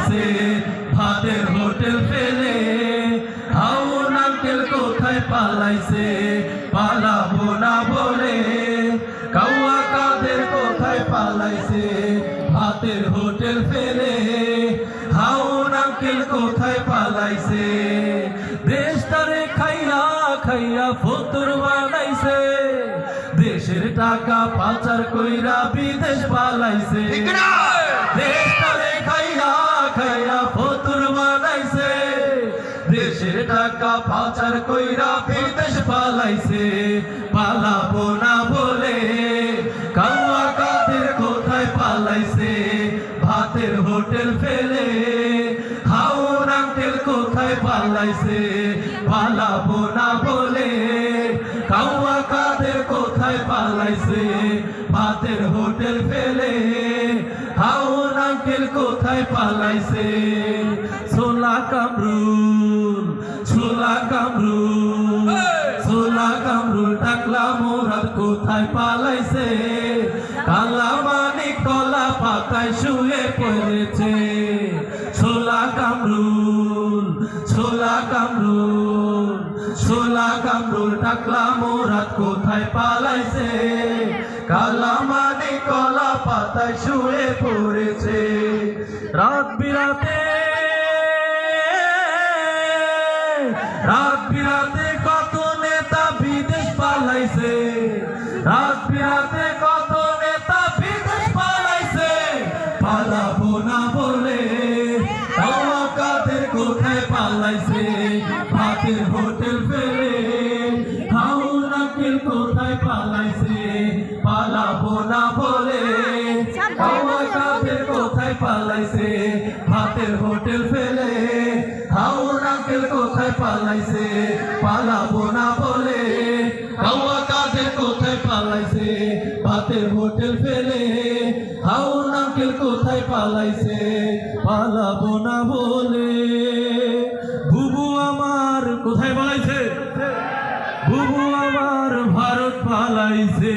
পালাইছে ভাতের হোটেল ফেলে হাউন আঙ্কেল কোথায় পালাইছে পালাবো না বলে কাউয়া কাদের কোথায় পালাইছে ভাতের হোটেল ফেলে হাউন আঙ্কেল কোথায় পালাইছে দেশটারে খাইয়া খাইয়া ফতুর বানাইছে দেশের টাকা পাচার কইরা বিদেশ পালাইছে দেশটারে খাইয়া খাইয়া ফতুর বানাইছে দেশের টাকা পাচার কইরা বিদেশ পালাইছে পালাবো না বলে কাউয়া কাদের কোথায় পালাইছে ভাতের হোটেল ফেলে হাউন আঙ্কেল কোথায় পালাইছে পালাবো না বলে কাউয়া কাদের কোথায় পালাইছে ভাতের হোটেল ফেলে হাউন আঙ্কেল কোথায় পালাইছে ছোলা কামরুল টাকলা মোরাদ কোথায় পালাইছে কালা মানিক কলা পাতায় শুয়ে পড়েছে ছোলা কামরুল টাকলা মোরাদ কোথায় পালাইছে কালা মানিক কলা পাতায় শুয়ে পড়েছে রাত বিরাতে কত নেতা বিদেশ পালাইছে রাত বিরাতে কত নেতা বিদেশ পালাইছে পালাবো না বলে কাউয়া কাদের কোথায় পালাইছে ভাতের হোটেল ফেলে হাউন আঙ্কেল কোথায় পালাইছে পালাবো না বলে কাউয়া কাদের কোথায় পালাইছে ভাতের হোটেল ফেলে হাউন আঙ্কেল কোথায় পালাইছে পালাবো না বলে কাউয়া কাদের কোথায় পালাইছে ভাতের হোটেল ফেলে হাউন আঙ্কেল কোথায় পালাইছে পালাবো না বলে বুবু আমার কোথায় পালাইছে বুবু আমার ভারত পালাইছে।